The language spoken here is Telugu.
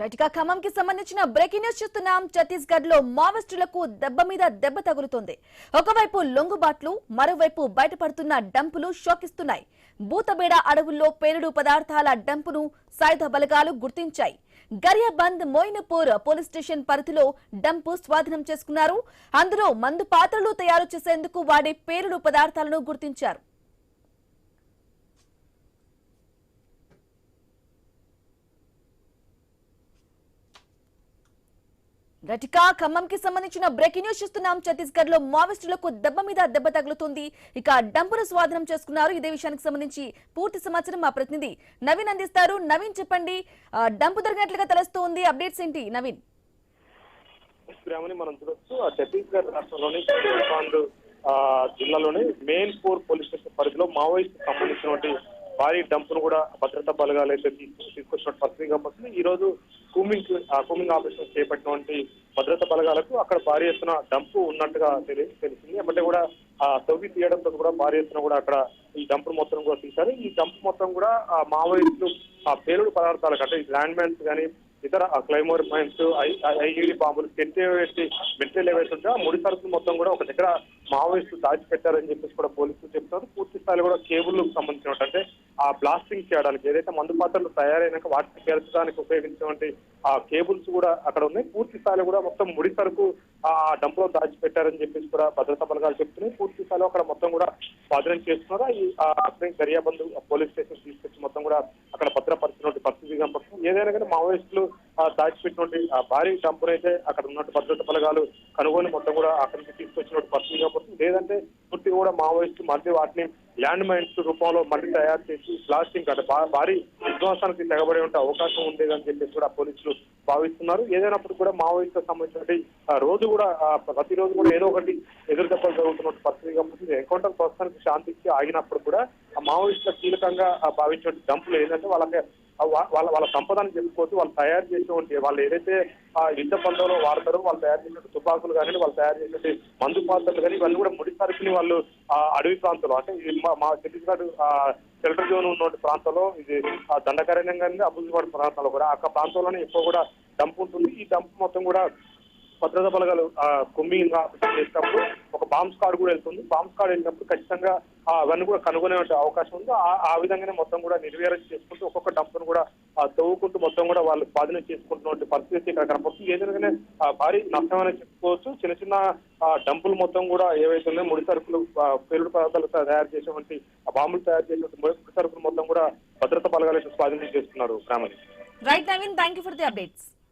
రైట్గా ఖమ్మంకి సంబంధించిన బ్రేకింగ్ న్యూస్ చూస్తున్నాం. ఛత్తీస్గఢ్ లో మావోయిస్టులకు దెబ్బ మీద దెబ్బ తగులుతోంది. ఒకవైపు లొంగుబాట్లు, మరోవైపు బయటపడుతున్న డంపులు షోకిస్తున్నాయి. బూతబేడ అడవుల్లో పేలుడు పదార్థాల డంపును సాయుధ బలగాలు గుర్తించాయి. గరియాబంద్ మోయినపూర్ పోలీస్ స్టేషన్ పరిధిలో డంపు స్వాధీనం చేసుకున్నారు. అందులో మందు పాత్రలు తయారు చేసేందుకు వాడే పేలుడు పదార్థాలను గుర్తించారు. గట్టిగా ఖమ్మంకి సంబంధించిన బ్రేకింగ్ న్యూస్ చూస్తున్నాం. ఛత్తీస్గఢ్ లో మావోయిస్టులకు దెబ్బ మీద దెబ్బ తగులుతుంది. ఇక డంపును స్వాధీనం చేసుకున్నారు. ఇదే విషయానికి సంబంధించి పూర్తి సమాచారం మా ప్రతినిధి నవీన్ అందిస్తారు. నవీన్ చెప్పండి, డంపు దొరికినట్లుగా తెలుస్తోంది. అప్డేట్స్ ఏంటి నవీన్? మనం చూడొచ్చు ఛత్తీస్గఢ్ రాష్ట్రంలోని జిల్లాలోని మెయిన్పూర్ పోలీస్ స్టేషన్ పరిధిలో మావోయిస్ట్ సంబంధించినటువంటి భారీ డంపును కూడా భద్రతా బలగాలు అయితే తీసుకొచ్చిన పరిస్థితి కాబట్టి ఈ రోజు కూమింగ్ ఆపరేషన్ చేపట్టినటువంటి భద్రతా బలగాలకు అక్కడ భారీ ఎత్తున డంపు ఉన్నట్టుగా తెలిసింది. అంటే కూడా తవ్వి తీయడంతో కూడా భారీ ఎత్తున కూడా అక్కడ ఈ డంపు మొత్తం కూడా తీశారు. ఈ డంపు మొత్తం కూడా మావోయిస్టులు పేలుడు పదార్థాలకు అంటే ల్యాండ్ మైన్స్ కానీ ఇతర క్లైమోర్ మైన్స్, ఐఈడి బాంబులు, మెటీరియల్ ఏవైతే ఉంటే ముడి సరుకులు మొత్తం కూడా ఒక దగ్గర మావోయిస్టులు దాచిపెట్టారని చెప్పేసి కూడా పోలీసులు చెప్తున్నారు. పూర్తి స్థాయిలో కూడా కేబుల్కు సంబంధించినట్టు అంటే ఆ బ్లాస్టింగ్ చేయడానికి ఏదైతే మందు పాత్రలు తయారైనాక వాటిని పేర్చడానికి ఉపయోగించినటువంటి ఆ కేబుల్స్ కూడా అక్కడ ఉన్నాయి. పూర్తి స్థాయిలో కూడా మొత్తం ముడి సరుకు ఆ డంపులో దాచిపెట్టారని చెప్పేసి కూడా భద్రతా బలగాలు చెప్తున్నాయి. పూర్తి స్థాయిలో అక్కడ మొత్తం కూడా స్వాధీనం చేస్తున్నారు. ఈ గరియాబంద్ పోలీస్ స్టేషన్ తీసుకొచ్చి మొత్తం కూడా అక్కడ భద్రపరిచినటువంటి పరిస్థితి కనపడుతుంది. ఏదైనా కానీ మావోయిస్టులు దాచిపెట్టినటువంటి భారీ డంపును అయితే అక్కడ ఉన్నట్టు భద్రతా బలగాలు కనుగొని మొత్తం కూడా అక్కడి నుంచి తీసుకొచ్చినటువంటి పరిస్థితి కనపడుతుంది. లేదంటే పూర్తిగా కూడా మావోయిస్టులు మళ్ళీ వాటిని ల్యాండ్ మైన్స్ రూపంలో మళ్ళీ తయారు చేసి బ్లాస్టింగ్ అంటే భారీ విధ్వంసానికి తెగబడి ఉంటే అవకాశం ఉండేదని చెప్పేసి కూడా పోలీసులు భావిస్తున్నారు. ఏదైనప్పుడు కూడా మావోయిస్టులకు సంబంధించినటువంటి రోజు కూడా ప్రతిరోజు కూడా ఏదో ఒకటి ఎదురు దెబ్బలు జరుగుతున్న పరిస్థితి కనపడుతుంది. ఎన్కౌంటర్ ప్రస్తుతానికి శాంతికి ఆగినప్పుడు కూడా ఆ మావోయిస్టుల కీలకంగా భావించినటువంటి డంపులు ఏంటంటే వాళ్ళ సంపదని చెప్పుకోవచ్చు. వాళ్ళు తయారు చేసినటువంటి వాళ్ళు ఏదైతే యుద్ధ బంధంలో వాడతారో వాళ్ళు తయారు చేసినటువంటి తుపాకులు కానీ వాళ్ళు తయారు చేసినటువంటి మందు పాత్రలు కానీ ఇవన్నీ కూడా ముడి సరుకుని వాళ్ళు అడవి ప్రాంతంలో అంటే మా ఛత్తీస్గఢ్ షెల్టర్ జోన్ ఉన్న ప్రాంతంలో ఇది దండకారణ్యం కానీ అభివృద్ధి ప్రాంతాల్లో కూడా ఆ ప్రాంతంలోనే ఎక్కువ కూడా డంప్ ఉంటుంది. ఈ డంప్ మొత్తం కూడా భద్రతా బలగాలు కుమ్మింగ్ చేసినప్పుడు ఒక బాంబ్ స్క్వాడ్ కూడా వెళ్తుంది. బాంబ్ స్క్వాడ్ వెళ్ళినప్పుడు ఖచ్చితంగా అవన్నీ కూడా కనుగొనే అవకాశం ఉంది. ఆ విధంగానే మొత్తం కూడా నిర్వీర్యం చేసుకుంటూ ఒక్కొక్క డంప్ను కూడా తవ్వుకుంటూ మొత్తం కూడా వాళ్ళు స్వాధీనం చేసుకుంటున్న పరిస్థితి ఇక్కడ కనపడుతుంది. ఏదైనా భారీ నష్టమని చెప్పుకోవచ్చు. చిన్న చిన్న డంపులు మొత్తం కూడా ఏవైతే ఉన్నాయో ముడి సరుకులు పేలుడు పదార్థాలు తయారు చేసేటువంటి బాంబులు తయారు చేసేటువంటి ముడి సరుకులు మొత్తం కూడా భద్రతా బలగాలు స్వాధీనం చేస్తున్నారు. Right Naveen, thank you for the updates.